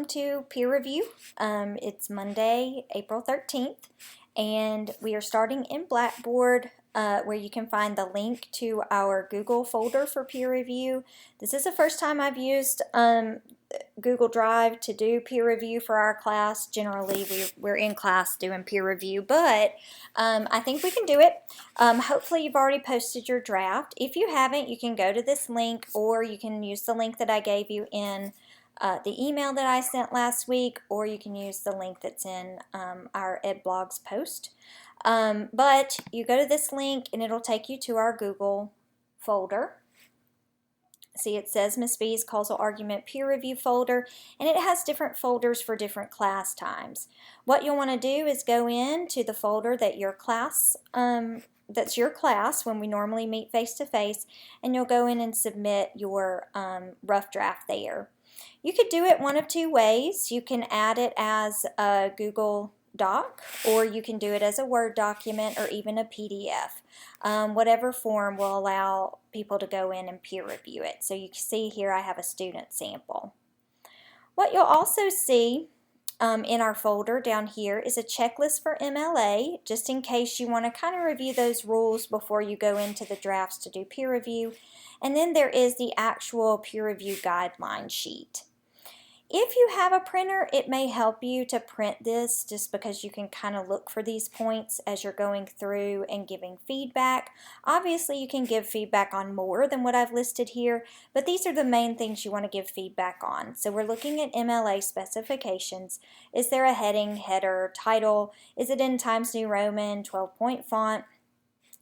welcome to peer review. It's Monday, April 13th, and we are starting in Blackboard where you can find the link to our Google folder for peer review. This is the first time I've used Google Drive to do peer review for our class. Generally, we're in class doing peer review, but I think we can do it. Hopefully, you've already posted your draft. If you haven't, you can go to this link, or you can use the link that I gave you in the email that I sent last week, or you can use the link that's in our EdBlogs post. But you go to this link and it'll take you to our Google folder. See, it says Miss B's Causal Argument Peer Review folder, and it has different folders for different class times. What you'll want to do is go into the folder that your class that's your class when we normally meet face-to-face, and you'll go in and submit your rough draft there. You could do it one of two ways. You can add it as a Google Doc, or you can do it as a Word document or even a PDF. Whatever form will allow people to go in and peer review it. So you can see here I have a student sample. What you'll also see in our folder down here is a checklist for MLA, just in case you want to kind of review those rules before you go into the drafts to do peer review. And then there is the actual peer review guideline sheet. If you have a printer, it may help you to print this just because you can kind of look for these points as you're going through and giving feedback. Obviously, you can give feedback on more than what I've listed here, but these are the main things you want to give feedback on. So we're looking at MLA specifications. Is there a heading, header, title? Is it in Times New Roman, 12-point font?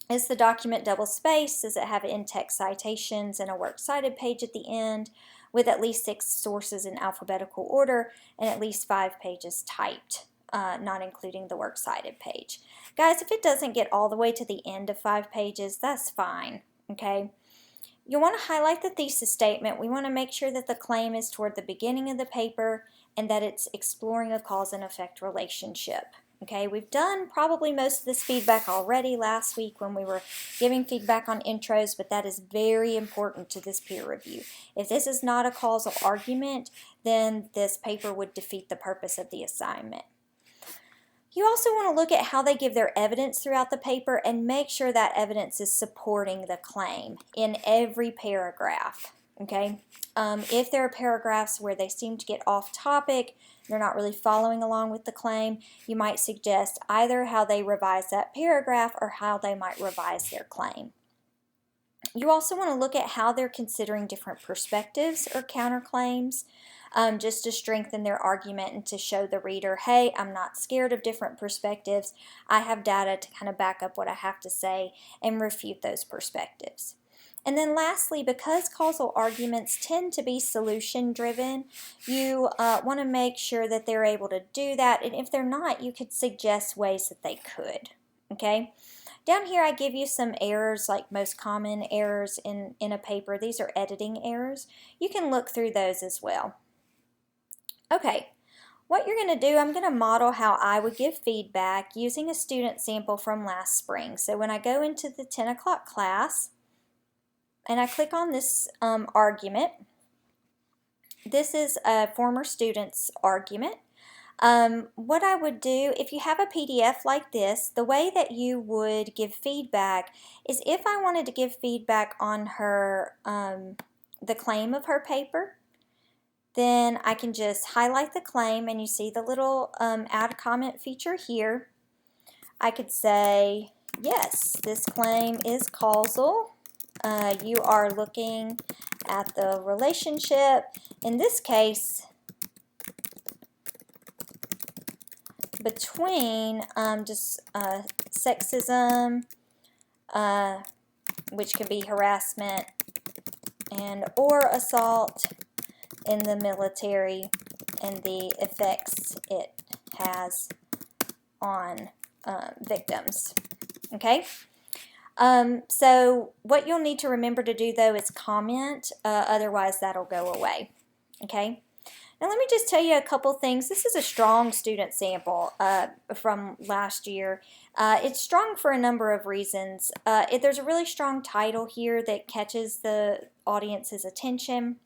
Is the document double-spaced? Does it have in-text citations and a works cited page at the end, with at least 6 sources in alphabetical order and at least 5 pages typed, not including the works cited page. Guys, if it doesn't get all the way to the end of 5 pages, that's fine, okay? You'll want to highlight the thesis statement. We want to make sure that the claim is toward the beginning of the paper and that it's exploring a cause and effect relationship. Okay, we've done probably most of this feedback already last week when we were giving feedback on intros, but that is very important to this peer review. If this is not a causal argument, then this paper would defeat the purpose of the assignment. You also want to look at how they give their evidence throughout the paper and make sure that evidence is supporting the claim in every paragraph. Okay, if there are paragraphs where they seem to get off topic, they're not really following along with the claim, you might suggest either how they revise that paragraph or how they might revise their claim. You also want to look at how they're considering different perspectives or counterclaims, just to strengthen their argument and to show the reader, hey, I'm not scared of different perspectives. I have data to kind of back up what I have to say and refute those perspectives. And then lastly, because causal arguments tend to be solution-driven, you want to make sure that they're able to do that. And if they're not, you could suggest ways that they could. Okay? Down here, I give you some errors, like most common errors in a paper. These are editing errors. You can look through those as well. Okay. What you're going to do, I'm going to model how I would give feedback using a student sample from last spring. So when I go into the 10 o'clock class, and I click on this argument. This is a former student's argument. What I would do, if you have a PDF like this, the way that you would give feedback is if I wanted to give feedback on her, the claim of her paper, then I can just highlight the claim, and you see the little add comment feature here. I could say, yes, this claim is causal. You are looking at the relationship, in this case, between sexism, which can be harassment, and or assault in the military, and the effects it has on victims. Okay? So what you'll need to remember to do, though, is comment, otherwise that'll go away. Okay? Now let me just tell you a couple things. This is a strong student sample from last year. It's strong for a number of reasons. There's a really strong title here that catches the audience's attention.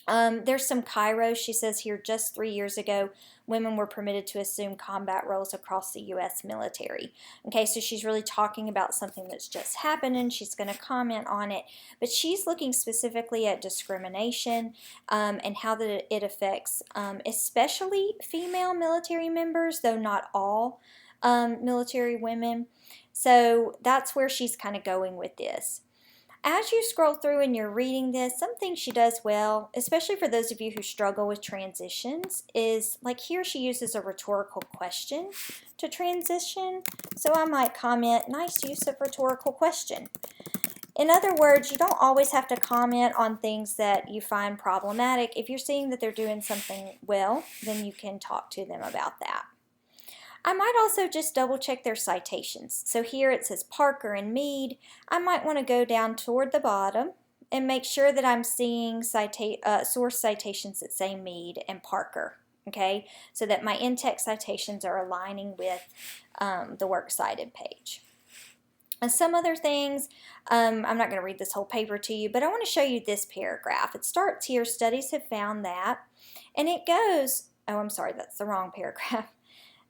There's some kairos. She says here, just 3 years ago, women were permitted to assume combat roles across the U.S. military. Okay, so she's really talking about something that's just happened, and she's going to comment on it. But she's looking specifically at discrimination and how that it affects especially female military members, though not all military women. So that's where she's kind of going with this. As you scroll through and you're reading this, something she does well, especially for those of you who struggle with transitions, is like here she uses a rhetorical question to transition. So I might comment, nice use of rhetorical question. In other words, you don't always have to comment on things that you find problematic. If you're seeing that they're doing something well, then you can talk to them about that. I might also just double check their citations. So here it says Parker and Mead. I might want to go down toward the bottom and make sure that I'm seeing source citations that say Mead and Parker, okay? So that my in-text citations are aligning with the works cited page. And some other things, I'm not going to read this whole paper to you, but I want to show you this paragraph. It starts here, studies have found that, and it goes, oh, I'm sorry, that's the wrong paragraph.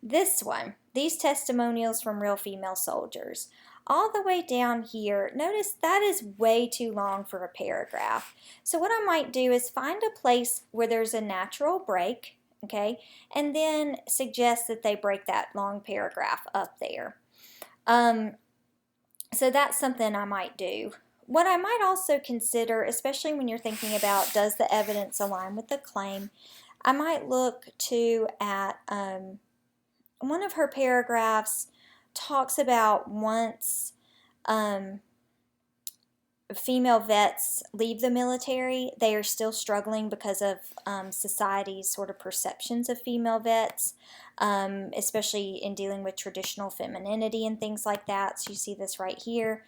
This one, these testimonials from real female soldiers. All the way down here, notice that is way too long for a paragraph. So what I might do is find a place where there's a natural break, okay, and then suggest that they break that long paragraph up there. So that's something I might do. What I might also consider, especially when you're thinking about does the evidence align with the claim, I might look too at one of her paragraphs talks about once female vets leave the military, they are still struggling because of society's sort of perceptions of female vets, especially in dealing with traditional femininity and things like that. So you see this right here.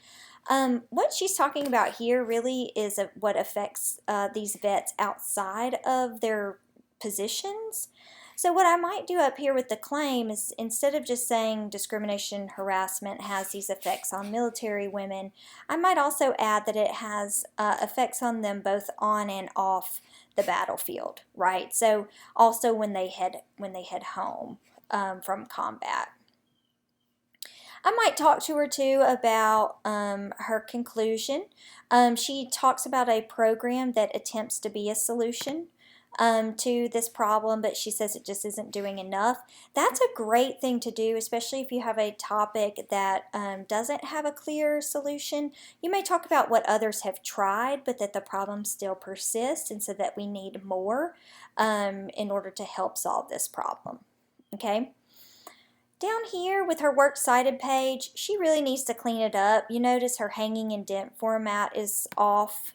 What she's talking about here really is what affects these vets outside of their positions. So what I might do up here with the claim is instead of just saying discrimination, harassment has these effects on military women, I might also add that it has effects on them both on and off the battlefield, right? So also when they head home from combat. I might talk to her too about her conclusion. She talks about a program that attempts to be a solution to this problem, but she says it just isn't doing enough. That's a great thing to do, especially if you have a topic that doesn't have a clear solution. You may talk about what others have tried, but that the problem still persists, and so that we need more in order to help solve this problem. Okay? Down here with her works cited page, she really needs to clean it up. You notice her hanging indent format is off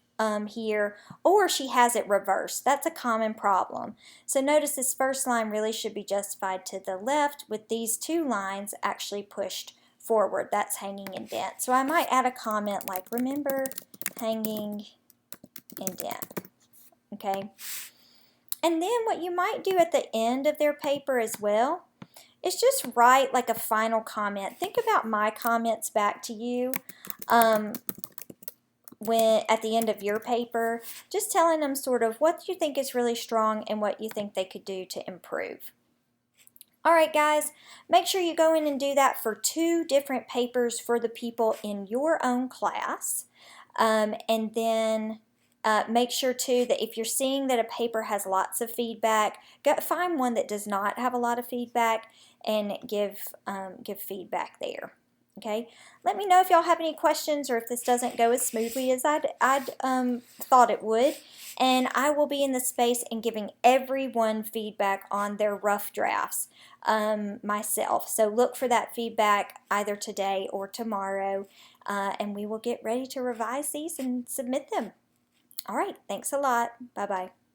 here, or she has it reversed. That's a common problem. So notice this first line really should be justified to the left with these two lines actually pushed forward. That's hanging indent. So I might add a comment like, remember hanging indent. Okay. And then what you might do at the end of their paper as well is just write like a final comment. Think about my comments back to you when at the end of your paper, just telling them sort of what you think is really strong and what you think they could do to improve. All right, guys, make sure you go in and do that for 2 different papers for the people in your own class. And then make sure too that if you're seeing that a paper has lots of feedback, find one that does not have a lot of feedback and give feedback there. Okay, let me know if y'all have any questions or if this doesn't go as smoothly as I'd thought it would. And I will be in the space and giving everyone feedback on their rough drafts myself. So look for that feedback either today or tomorrow, and we will get ready to revise these and submit them. All right, thanks a lot. Bye-bye.